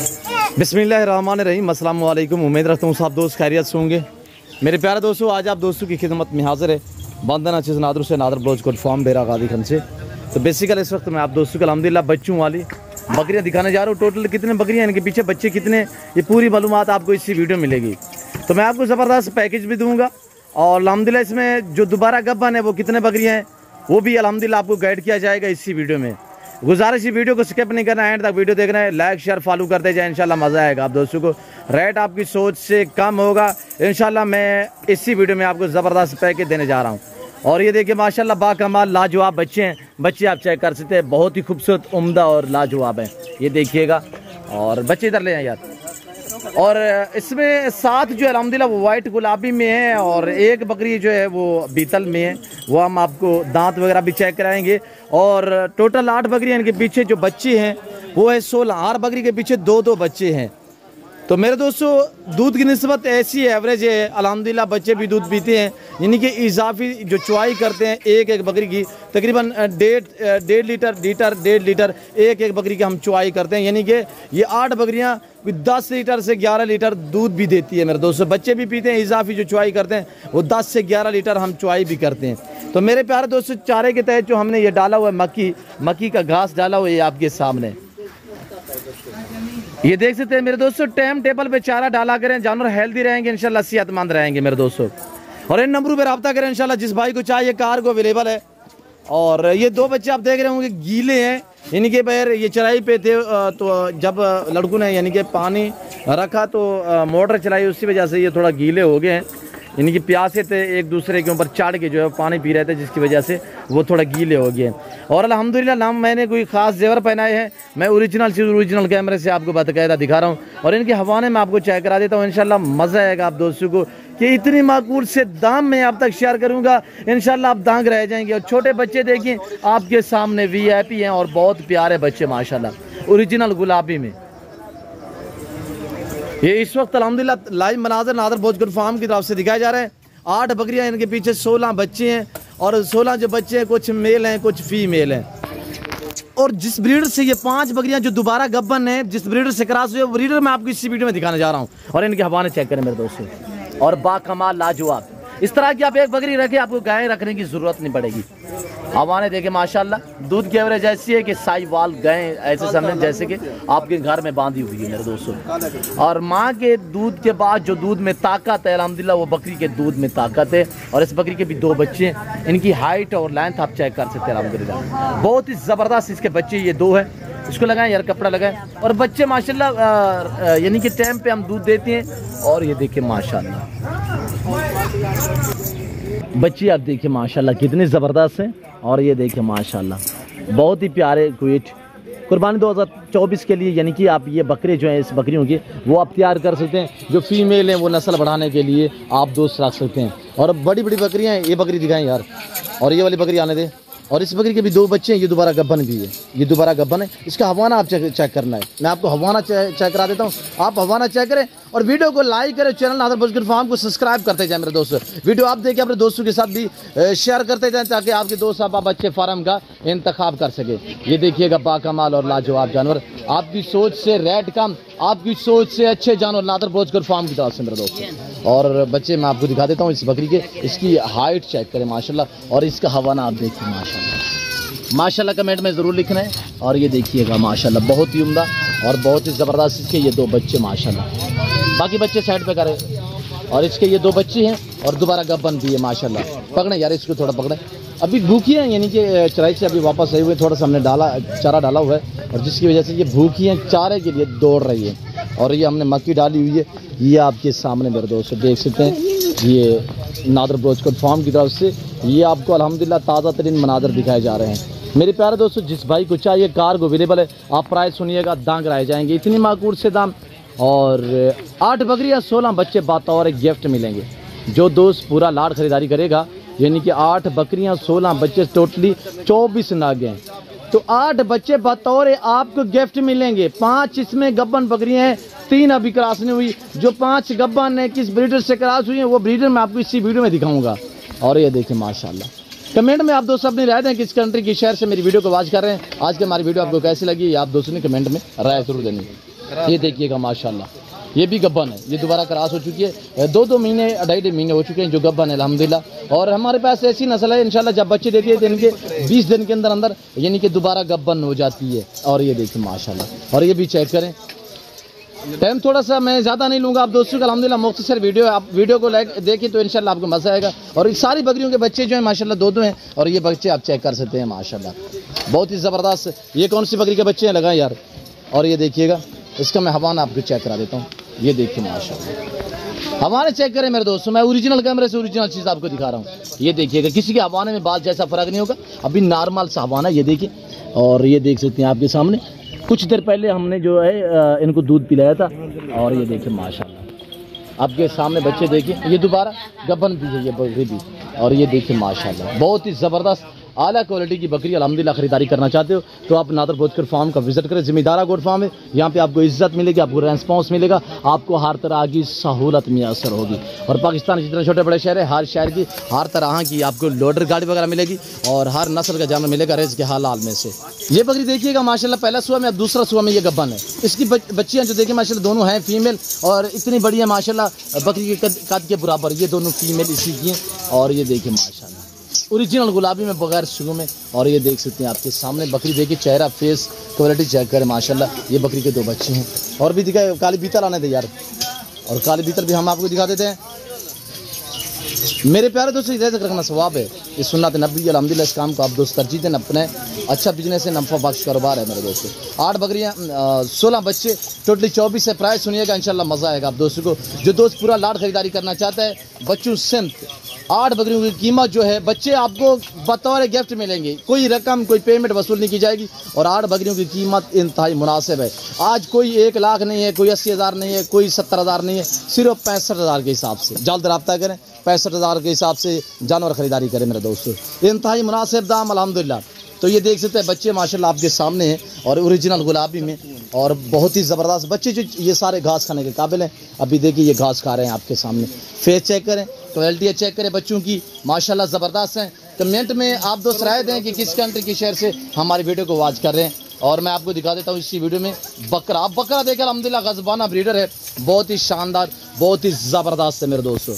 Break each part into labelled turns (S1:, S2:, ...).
S1: बिस्मिल्लाहिर्रहमानिर्रहीम, अस्सलाम वालेकुम। उम्मीद रखता हूँ सब दोस्त खैरियत से होंगे। मेरे प्यारे दोस्तों, आज आप दोस्तों की खिदमत में हाजिर है बंदन अच्छे से नादर से नादर ब्लोज कोट फॉर्म बेरा गादी खन से। तो बेसिकली इस वक्त मैं आप दोस्तों को अल्हम्दुलिल्लाह बच्चों वाली बकरियाँ दिखाने जा रहा हूँ। टोटल कितने बकरियाँ, इनके पीछे बच्चे कितने, ये पूरी मालूमात आपको इसी वीडियो में मिलेगी। तो मैं आपको ज़बरदस्त पैकेज भी दूँगा और अल्हम्दुलिल्लाह इसमें जो दोबारा गब्बन है वो कितने बकरियाँ हैं वो भी अल्हम्दुलिल्लाह आपको गाइड किया जाएगा इसी वीडियो में। गुजारिश ही वीडियो को स्किप नहीं करना, एंड तक वीडियो देखना है, लाइक शेयर फॉलो करते जाए, इंशाल्लाह मज़ा आएगा आप दोस्तों को। रेट आपकी सोच से कम होगा इंशाल्लाह। मैं इसी वीडियो में आपको ज़बरदस्त पैकेज देने जा रहा हूँ। और ये देखिए माशाल्लाह बाकमाल लाजवाब बच्चे हैं। बच्चे आप चेक कर सकते हैं, बहुत ही खूबसूरत उम्दा और लाजवाब हैं। ये देखिएगा, और बच्चे इधर ले आए यार। और इसमें 7 जो अल्हम्दुलिल्लाह वो वाइट गुलाबी में है और एक बकरी जो है वो बीतल में है। वो हम आपको दांत वगैरह भी चेक कराएंगे। और टोटल 8 बकरियाँ, इनके पीछे जो बच्चे हैं वो है 16। हर बकरी के पीछे 2-2 बच्चे हैं। तो मेरे दोस्तों दूध की निस्बत ऐसी एवरेज है अल्हम्दुलिल्लाह, बच्चे भी दूध पीते हैं। यानी कि इजाफी जो चुवाई करते हैं एक बकरी की तकरीबन 1.5 लीटर एक बकरी की हम चुवाई करते हैं। यानी कि ये 8 बकरियां 10 लीटर से 11 लीटर दूध भी देती है मेरे दोस्तों। बच्चे भी पीते हैं, इजाफी जो चुवाई करते हैं वो 10 से 11 लीटर हम चुवाई भी करते हैं। तो मेरे प्यारे दोस्तों, चारे के तहत जो हमने ये डाला हुआ है मक्की का घास डाला हुआ है, ये आपके सामने ये देख सकते हैं मेरे दोस्तों। टाइम टेबल पे चारा डाला करें, जानवर हेल्दी रहेंगे इंशाल्लाह, सेहतमंद रहेंगे मेरे दोस्तों। और इन नंबरों पे रब्ता करें इंशाल्लाह, जिस भाई को चाहिए कार को अवेलेबल है। और ये 2 बच्चे आप देख रहे होंगे गीले हैं, यानी कि पैर ये चराई पे थे। तो जब लड़कों ने यानी कि पानी रखा तो मोटर चलाई, उसी वजह से ये थोड़ा गीले हो गए हैं। यानी कि प्यासे थे, एक दूसरे के ऊपर चढ़ के जो है पानी पी रहे थे, जिसकी वजह से वो थोड़ा गीले हो गए। और अल्हम्दुलिल्लाह नाम मैंने कोई ख़ास जेवर पहनाए हैं, मैं ओरिजिनल चीज़ ओरिजिनल कैमरे से आपको बाकायदा दिखा रहा हूँ। और इनके हवाने में आपको चेक करा देता हूँ, इंशाल्लाह मज़ा आएगा आप दोस्तों को कि इतनी माकूल से दाम में आप तक शेयर करूँगा, इंशाल्लाह आप दांग रह जाएंगे। और छोटे बच्चे देखिए आपके सामने VIP हैं और बहुत प्यारे बच्चे माशाल्लाह, ओरिजिनल गुलाबी में। ये इस वक्त अल्हम्दुलिल्लाह लाइव मनाजर नादर भोजपुर फार्म की तरफ से दिखाए जा रहे हैं। 8 बकरियां, इनके पीछे 16 बच्चे हैं। और 16 जो बच्चे हैं कुछ मेल हैं कुछ फीमेल हैं। और जिस ब्रीडर से ये 5 बकरियां जो दोबारा गब्बन है, जिस ब्रीडर से क्रॉस हुए, ब्रीडर मैं आपको इसी वीडियो में दिखाने जा रहा हूँ। और इनके हवाने चेक करें मेरे दोस्तों, और बाकमाल लाजवाब। इस तरह की आप एक बकरी रखें, आपको गाय रखने की जरूरत नहीं पड़ेगी। हवाने देखें माशाल्लाह, दूध की एवरेज ऐसी है कि साहिवाल गाय ऐसे समझ जैसे कि आपके घर में बांधी हुई है मेरे दोस्तों। और माँ के दूध के बाद जो दूध में ताकत है अल्हम्दुलिल्लाह, वो बकरी के दूध में ताकत है। और इस बकरी के भी 2 बच्चे हैं, इनकी हाइट और लेंथ आप चेक कर सकते हैं अल्हम्दुलिल्लाह, बहुत ही ज़बरदस्त इसके बच्चे ये 2 है। इसको लगाएं यार, कपड़ा लगाएं। और बच्चे माशाल्लाह यानी कि टाइम पे हम दूध देते हैं। और ये देखिए माशाल्लाह बच्चे आप देखिए माशाल्लाह कितने ज़बरदस्त हैं। और ये देखिए माशाल्लाह बहुत ही प्यारे क्विट कुर्बानी 2024 के लिए, यानी कि आप ये बकरे जो हैं इस बकरियों की वो आप तैयार कर सकते हैं। जो फीमेल हैं वो नस्ल बढ़ाने के लिए आप दोस्त रख सकते हैं। और बड़ी बड़ी बकरियाँ हैं, ये बकरी दिखाएं यार, और ये वाली बकरी आने दें। और इस बकरी के भी 2 बच्चे हैं, ये दोबारा गब्बन भी है, ये दोबारा गब्बन है। इसका हवाना आप चेक करना है, मैं आपको हवाना चेक करा देता हूँ। आप हवाना चेक करें और वीडियो को लाइक करें, चैनल नादर भोजपुर फार्म को सब्सक्राइब करते जाएं मेरे दोस्तों। वीडियो आप देखिए अपने दोस्तों के साथ भी शेयर करते जाएं, ताकि आपके दोस्त आप अच्छे फार्म का इंतखाब कर सके। ये देखिएगा बाकमाल और लाजवाब जानवर, आपकी सोच से रेट कम, आपकी सोच से अच्छे जानवर नादर भोजपुर फार्म की तरफ से मेरे दोस्तों। और बच्चे मैं आपको दिखा देता हूँ इस बकरी के, इसकी हाइट चेक करें माशाल्लाह। और इसका हवाना आप देखिए माशाल्लाह कमेंट में ज़रूर लिखना है। और ये देखिएगा माशाल्लाह बहुत ही उम्दा और बहुत ही ज़बरदस्त इसके ये 2 बच्चे माशाल्लाह। बाकी बच्चे साइड पे करें। और इसके ये 2 बच्चे हैं और दोबारा गब्बन भी है माशाल्लाह। पकड़ें यार, इसको थोड़ा पकड़ें। अभी भूखी हैं, यानी कि चराई से अभी वापस आए हुए, थोड़ा सा हमने चारा डाला हुआ है, और जिसकी वजह से ये भूखी हैं, चारे के लिए दौड़ रही है। और ये हमने मक्की डाली हुई है, ये आपके सामने मेरे दोस्तों देख सकते हैं। ये नादर भोजपुर फार्म की तरफ से ये आपको अल्हम्दुलिल्लाह ताज़ा तरीन मनाजर दिखाए जा रहे हैं मेरे प्यारे दोस्तों। जिस भाई को चाहिए कार को अवेलेबल है, आप प्राइस सुनिएगा, दांग रह जाएंगे, इतनी माकूल से दाम। और 8 बकरियाँ 16 बच्चे बातौर एक गिफ्ट मिलेंगे। जो दोस्त पूरा लाड खरीदारी करेगा, यानी कि 8 बकरियाँ 16 बच्चे टोटली 24 नागे हैं, तो 8 बच्चे बतौर आपको गिफ्ट मिलेंगे। 5 इसमें गब्बन बकरियाँ हैं, 3 अभी क्रॉस नहीं हुई। जो 5 गब्बन है किस ब्रीडर से क्रॉस हुई है वो ब्रीडर मैं आपको इसी वीडियो में दिखाऊंगा। और ये देखिए माशाल्लाह, कमेंट में आप दोस्त अपनी राय दें किस कंट्री की शहर से मेरी वीडियो को वॉच कर रहे हैं। आज की हमारी वीडियो आपको कैसी लगी, आप दोस्तों ने कमेंट में राय जरूर देनी है। ये देखिएगा माशाल्लाह, ये भी गब्बन है, ये दोबारा क्रॉस हो चुकी है। 2-2 महीने 2.5 महीने हो चुके हैं जो गब्बन है अल्हम्दुलिल्लाह। और हमारे पास ऐसी नस्ल है इंशाल्लाह जब बच्चे देती है तो इनके 20 दिन के अंदर अंदर यानी कि दोबारा गब्बन हो जाती है। और ये देखिए माशाल्लाह, और ये भी चेक करें। टाइम थोड़ा सा मैं ज़्यादा नहीं लूँगा आप दोस्तों का, अल्हम्दुलिल्लाह मुख्तसर वीडियो है, आप वीडियो को लाइक देखिए तो इंशाल्लाह आपको मज़ा आएगा। और ये सारी बकरियों के बच्चे जो हैं माशाल्लाह 2-2 हैं, और ये बच्चे आप चेक कर सकते हैं माशाल्लाह, बहुत ही ज़बरदस्त। ये कौन सी बकरी के बच्चे हैं लगाएं यार। और ये देखिएगा, इसका मैं हवाना आपको चेक करा देता हूँ। ये देखिए माशाल्लाह, हवाने चेक करें मेरे दोस्तों, मैं ओरिजिनल कैमरे से ओरिजिनल चीज़ आपको दिखा रहा हूँ। ये देखिएगा, किसी के हवाने में बाल जैसा फ़र्क नहीं होगा, अभी नॉर्मल सा हवाना, ये देखिए। और ये देख सकते हैं आपके सामने, कुछ देर पहले हमने जो है इनको दूध पिलाया था। और ये देखिए माशाल्लाह, आपके सामने बच्चे देखिए, ये दोबारा गबन भी है ये बकरी भी। और ये देखिए माशाल्लाह, बहुत ही ज़बरदस्त आला क्वालिटी की बकरी अल्हम्दुलिल्लाह खरीदारी करना चाहते हो तो आप नादर बोचकर फार्म का विजिट करें। ज़िम्मेदारा गोट फार्म है, यहाँ पे आपको इज्जत मिलेगी, आपको रेस्पॉन्स मिलेगा, आपको हर तरह की सहूलत मैसर होगी। और पाकिस्तान जितने छोटे बड़े शहर है, हर शहर की हर तरह की आपको लोडर गाड़ी वगैरह मिलेगी और हर नस्ल का जानवर मिलेगा रेज के हालाल में से। ये बकरी देखिएगा माशाल्लाह, पहला सुबह में अब दूसरा सुबह में ये गब्बन है। इसकी बच्चियाँ जो देखिए माशाल्लाह दोनों हैं फीमेल, और इतनी बड़ी है माशाल्लाह, बकरी के कद के बराबर ये दोनों फीमेल इसी की हैं। और ये देखिए माशाल्लाह ओरिजिनल गुलाबी में बगैर शुरू में। और ये देख सकते हैं आपके सामने बकरी, देखिए चेहरा फेस क्वालिटी चेक करें माशाल्लाह। ये बकरी के 2 बच्चे हैं। और भी दिखाए, काली बीतल आने दे यार, और काली बीतल भी हम आपको दिखा देते हैं। मेरे प्यारे दोस्तों, इजाज़त रखना सवाब है, ये सुन्नत नबी अल्हम्दुलिल्लाह। इस काम को आप दोस्त तरजीह दें, अपने अच्छा बिजनेस है, नफ़ा बख्श कारोबार है मेरे दोस्तों। 8 बकरियाँ 16 बच्चे, टोटली 24 है। प्राइस सुनिएगा इंशाल्लाह मज़ा आएगा आप दोस्तों को। जो दोस्त पूरा लाट खरीदारी करना चाहता है, बच्चों सिंध 8 बकरियों की कीमत जो है, बच्चे आपको बतौर गिफ्ट मिलेंगे, कोई रकम कोई पेमेंट वसूल नहीं की जाएगी। और 8 बकरियों की कीमत इंतहाई मुनासिब है। आज कोई 1 लाख नहीं है, कोई 80,000 नहीं है, कोई 70,000 नहीं है, सिर्फ 65,000 के हिसाब से। जल्द रब्ता करें, 65,000 के हिसाब से जानवर खरीदारी करें मेरे दोस्तों, इंतहाई मुनासिब दाम अल्हम्दुलिल्लाह। तो ये देख सकते हैं बच्चे माशाल्लाह आपके सामने हैं, और ओरिजिनल गुलाबी में, और बहुत ही ज़बरदस्त बच्चे जो ये सारे घास खाने के काबिल हैं। अभी देखिए ये घास खा रहे हैं आपके सामने। फेस चेक करें, क्वालिटी चेक करें बच्चों की, माशाल्लाह ज़बरदस्त हैं। कमेंट में आप दोस्त राय दें कि किस कंट्री के शहर से हमारी वीडियो को वॉच कर रहे हैं। और मैं आपको दिखा देता हूँ इसी वीडियो में बकरा। आप बकरा देखें अल्हम्दुलिल्लाह, गज़बाना ब्रीडर है, बहुत ही शानदार, बहुत ही ज़बरदस्त है मेरे दोस्तों।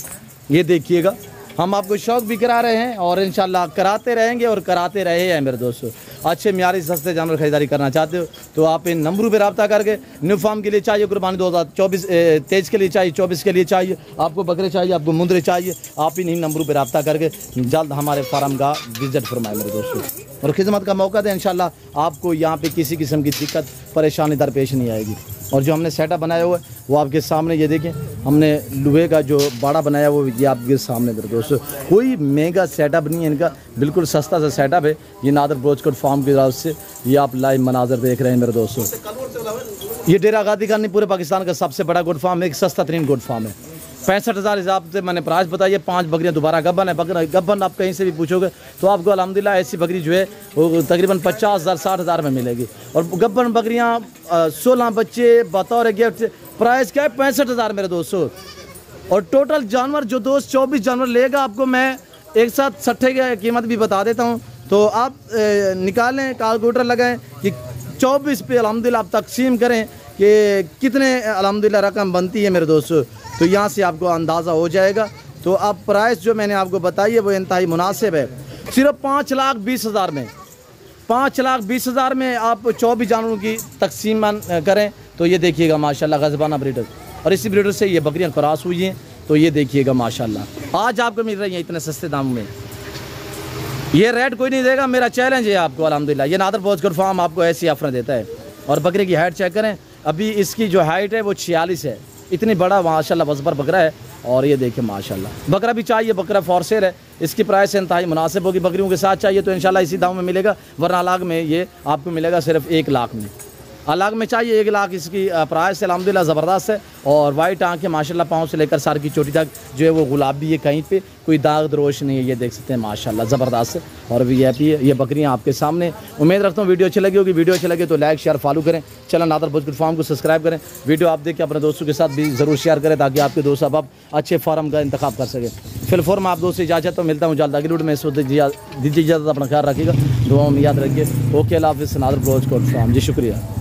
S1: ये देखिएगा, हम आपको शौक़ भी करा रहे हैं और इंशाल्लाह कराते रहेंगे और कराते रहे हैं मेरे दोस्तों। अच्छे म्यारी सस्ते जानवर खरीदारी करना चाहते हो तो आप इन नंबरों पर रब्ता करके, न्यू फार्म के लिए चाहिए कुर्बानी 2023 के लिए चाहिए, 24 के लिए चाहिए, आपको बकरे चाहिए, आपको मुंदरे चाहिए, आप इन नंबरों पर रब्ता करके जल्द हमारे फार्म का विजिट फरमाएं मेरे दोस्तों, और खिदमत का मौका दें। इंशाल्लाह आपको यहाँ पे किसी किस्म की दिक्कत परेशानी दरपेश नहीं आएगी। और जो हमने सेटअप बनाया हुआ है वो आपके सामने, ये देखें, हमने लोहे का जो बाड़ा बनाया वो ये आपके सामने मेरे दोस्तों। कोई महंगा सेटअप नहीं है इनका, बिल्कुल सस्ता सा सेटअप है। ये नादर ब्रोचकोट फार्म की तरफ से ये आप लाइव मनाजर देख रहे हैं मेरे दोस्तों। ये डेरा गादी खानी पूरे पाकिस्तान का सबसे बड़ा गोट फार्म है, एक सस्ता तरीन गोट फार्म है। 65,000 हिसाब से मैंने प्राइस बताइए। 5 बकरियाँ दोबारा गब्बन है। गब्बन आप कहीं से भी पूछोगे तो आपको अल्हम्दुलिल्लाह ऐसी बकरी जो है वो तकरीबन 50,000 60,000 में मिलेगी। और गब्बन बकरियाँ 16 बच्चे बतौर गिफ्ट, प्राइस क्या है 65,000 मेरे दोस्तों। और टोटल जानवर जो दोस्त 24 जानवर लेगा, आपको मैं एक साथ 60 की कीमत भी बता देता हूँ। तो आप निकालें, कैलकुलेटर लगाएँ कि 24 पे अल्हम्दुलिल्लाह आप तकसीम करें कि कितने अल्हम्दुलिल्लाह रकम बनती है मेरे दोस्तों, तो यहाँ से आपको अंदाज़ा हो जाएगा। तो आप प्राइस जो मैंने आपको बताई है वो इंतहाई मुनासिब है। सिर्फ 5,20,000 में, 5,20,000 में आप 24 जानवरों की तकसीम करें तो ये देखिएगा माशाल्लाह गज़बाना ब्रीडर, और इसी ब्रीडर से ये बकरियाँ क्रॉस हुई हैं। तो ये देखिएगा माशाल्लाह आज आपको मिल रही हैं इतने सस्ते दाम में। ये रेट कोई नहीं देगा, मेरा चैलेंज है आपको अल्हम्दुलिल्लाह। ये नादर बोचकर फार्म आपको ऐसी ऑफर देता है। और बकरे की हाइट चेक करें, अभी इसकी जो हाइट है वो 46 है। इतनी बड़ा माशाल्लाह वज़बर बकरा है। और ये देखिए माशाल्लाह बकरा भी चाहिए, बकरा फॉर सेल है, इसकी प्राइस इंतहाई मुनासिब होगी। बकरियों के साथ चाहिए तो इंशाल्लाह इसी दाम में मिलेगा, वरना अलग में ये आपको मिलेगा सिर्फ 1 लाख में। अलग में चाहिए 1 लाख इसकी प्राइस अल्हम्दुलिल्लाह ज़बरदस्त है। और वाइट आँखें माशाल्लाह, पाँव से लेकर सर की चोटी तक जो है वो गुलाबी है, कहीं पे कोई दाग दरोश नहीं है। ये देख सकते हैं माशाल्लाह ज़बरदस्त है। और VIP है, ये बकरियाँ आपके सामने। उम्मीद रखता हूँ वीडियो अच्छी लगी होगी। वीडियो अच्छी लगे तो लाइक शेयर फॉलो करें, चैनल नादर बोचकोट फार्म को सब्सक्राइब करें। वीडियो आप देख के अपने दोस्तों के साथ भी ज़रूर शेयर करें ताकि आपके दोस्त अब अच्छे फार्म का इंतखाब कर सकें। फिलहाल मैं आप दोस्त से इजाज़त तो मिलता हूँ जल्द अगली वीडियो में। इस वक्त दीजिए इजाज़त, अपना ख्याल रखिएगा, दुआओं में याद रखिए। ओके, अल्लाह हाफ़िज़। नादर बोचकोट फार्म जी, शुक्रिया।